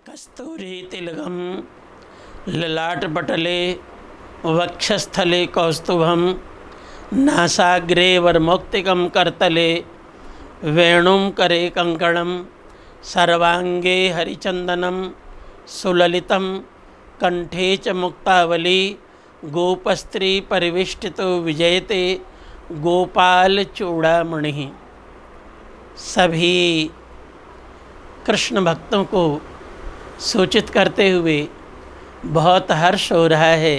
कस्तूरीतिलकं ललाटपटले वक्षस्थले कौस्तुभं नासाग्रे वरमौक्तिकं करतले वेणुं करे कंकणं सर्वांगे हरिचंदनं सुललितं कंठे च मुक्तावली गोपस्त्री परिवेष्टितो विजयते गोपाल चूड़ामणि। सभी कृष्ण भक्तों को सूचित करते हुए बहुत हर्ष हो रहा है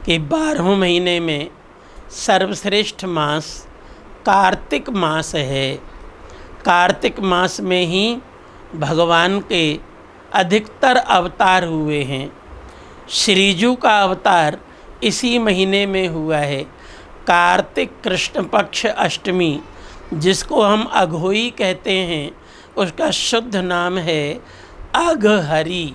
कि 12वें महीने में सर्वश्रेष्ठ मास कार्तिक मास है। कार्तिक मास में ही भगवान के अधिकतर अवतार हुए हैं। श्रीजू का अवतार इसी महीने में हुआ है। कार्तिक कृष्ण पक्ष अष्टमी, जिसको हम अघोई कहते हैं, उसका शुद्ध नाम है अघहरी।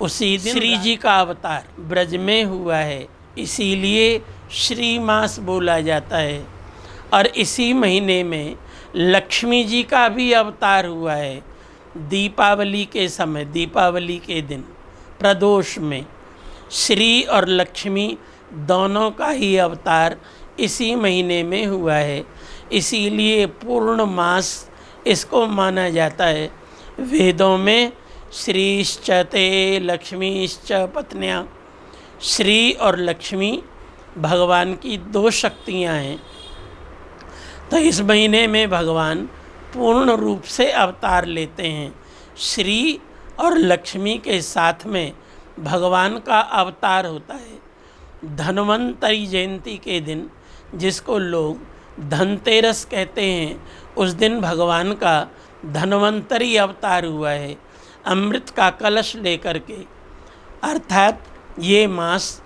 उसी दिन श्री जी का अवतार ब्रज में हुआ है, इसीलिए श्री मास बोला जाता है। और इसी महीने में लक्ष्मी जी का भी अवतार हुआ है। दीपावली के समय, दीपावली के दिन प्रदोष में श्री और लक्ष्मी दोनों का ही अवतार इसी महीने में हुआ है, इसीलिए पूर्ण मास इसको माना जाता है। वेदों में श्रीश्च ते लक्ष्मीश्च पत्न्या, श्री और लक्ष्मी भगवान की दो शक्तियाँ हैं। तो इस महीने में भगवान पूर्ण रूप से अवतार लेते हैं। श्री और लक्ष्मी के साथ में भगवान का अवतार होता है। धन्वंतरी जयंती के दिन, जिसको लोग धनतेरस कहते हैं, उस दिन भगवान का धन्वंतरी अवतार हुआ है अमृत का कलश लेकर के। अर्थात ये मास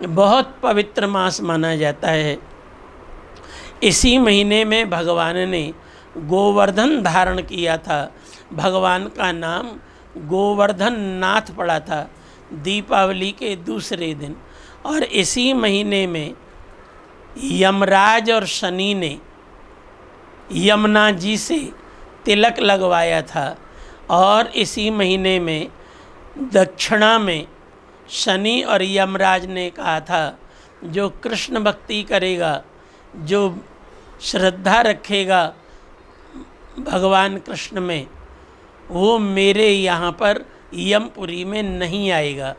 बहुत पवित्र मास माना जाता है। इसी महीने में भगवान ने गोवर्धन धारण किया था। भगवान का नाम गोवर्धन नाथ पड़ा था दीपावली के दूसरे दिन। और इसी महीने में यमराज और शनि ने यमुना जी से तिलक लगवाया था। और इसी महीने में दक्षिणा में शनि और यमराज ने कहा था, जो कृष्ण भक्ति करेगा, जो श्रद्धा रखेगा भगवान कृष्ण में, वो मेरे यहाँ पर यमपुरी में नहीं आएगा।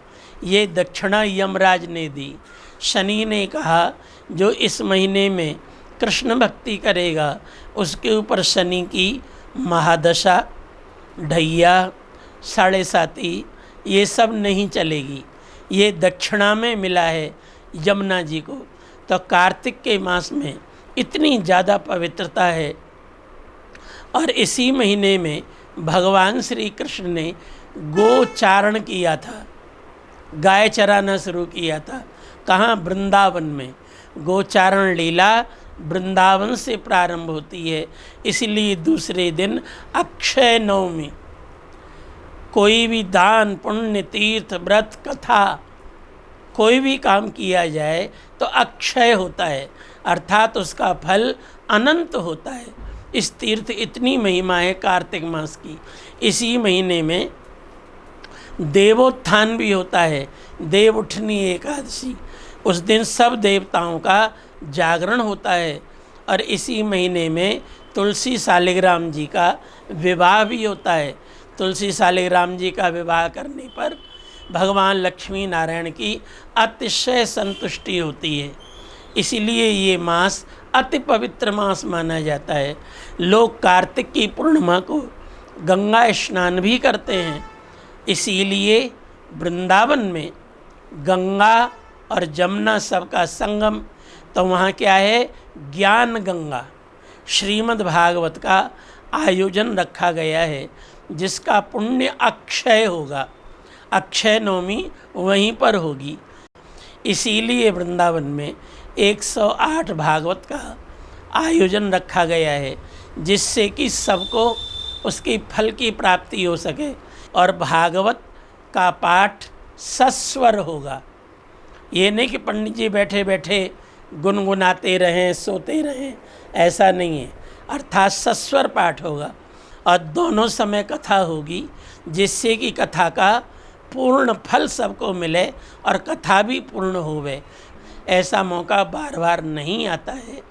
ये दक्षिणा यमराज ने दी। शनि ने कहा, जो इस महीने में कृष्ण भक्ति करेगा उसके ऊपर शनि की महादशा, ढैया, साढ़े साती, ये सब नहीं चलेगी। ये दक्षिणा में मिला है यमुना जी को। तो कार्तिक के मास में इतनी ज़्यादा पवित्रता है। और इसी महीने में भगवान श्री कृष्ण ने गोचारण किया था, गाय चराना शुरू किया था। कहाँ? वृंदावन में। गोचारण लीला वृंदावन से प्रारंभ होती है, इसलिए दूसरे दिन अक्षय नवमी। कोई भी दान, पुण्य, तीर्थ, व्रत, कथा, कोई भी काम किया जाए तो अक्षय होता है, अर्थात उसका फल अनंत होता है। इस तीर्थ इतनी महिमा है कार्तिक मास की। इसी महीने में देवोत्थान भी होता है, देव उठनी एकादशी। उस दिन सब देवताओं का जागरण होता है। और इसी महीने में तुलसी शालिग्राम जी का विवाह भी होता है। तुलसी शालिग्राम जी का विवाह करने पर भगवान लक्ष्मी नारायण की अतिशय संतुष्टि होती है, इसीलिए ये मास अति पवित्र मास माना जाता है। लोग कार्तिक की पूर्णिमा को गंगा स्नान भी करते हैं, इसीलिए वृंदावन में गंगा और जमुना सबका संगम। तो वहाँ क्या है? ज्ञान गंगा श्रीमद् भागवत का आयोजन रखा गया है, जिसका पुण्य अक्षय होगा। अक्षय नवमी वहीं पर होगी, इसीलिए वृंदावन में 108 भागवत का आयोजन रखा गया है, जिससे कि सबको उसकी फल की प्राप्ति हो सके। और भागवत का पाठ सस्वर होगा। ये नहीं कि पंडित जी बैठे बैठे गुनगुनाते रहें, सोते रहें, ऐसा नहीं है। अर्थात सस्वर पाठ होगा और दोनों समय कथा होगी, जिससे कि कथा का पूर्ण फल सबको मिले और कथा भी पूर्ण होवे। ऐसा मौका बार बार नहीं आता है,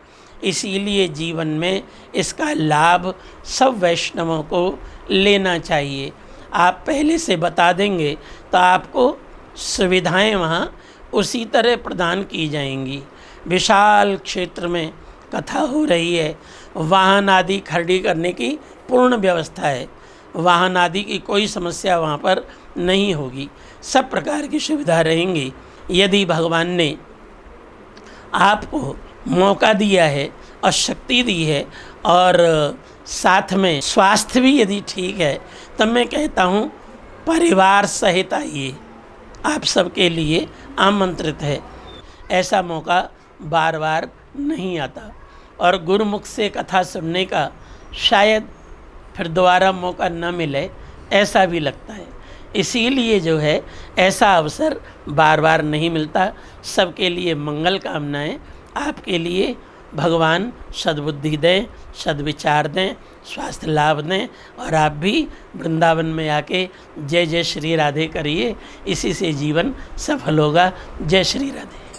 इसीलिए जीवन में इसका लाभ सब वैष्णवों को लेना चाहिए। आप पहले से बता देंगे तो आपको सुविधाएं वहाँ उसी तरह प्रदान की जाएंगी। विशाल क्षेत्र में कथा हो रही है, वाहन आदि खड़ी करने की पूर्ण व्यवस्था है, वाहन आदि की कोई समस्या वहाँ पर नहीं होगी, सब प्रकार की सुविधा रहेंगी। यदि भगवान ने आपको मौका दिया है और शक्ति दी है और साथ में स्वास्थ्य भी यदि ठीक है, तब मैं कहता हूँ परिवार सहित आइए, आप सबके लिए आमंत्रित है। ऐसा मौका बार बार नहीं आता और गुरुमुख से कथा सुनने का शायद फिर दोबारा मौका न मिले, ऐसा भी लगता है। इसीलिए जो है ऐसा अवसर बार बार नहीं मिलता। सबके लिए मंगल कामनाएं, आपके लिए भगवान सद्बुद्धि दें, सद्विचार दें, स्वास्थ्य लाभ दें और आप भी वृंदावन में आके जय जय श्री राधे करिए। इसी से जीवन सफल होगा। जय श्री राधे।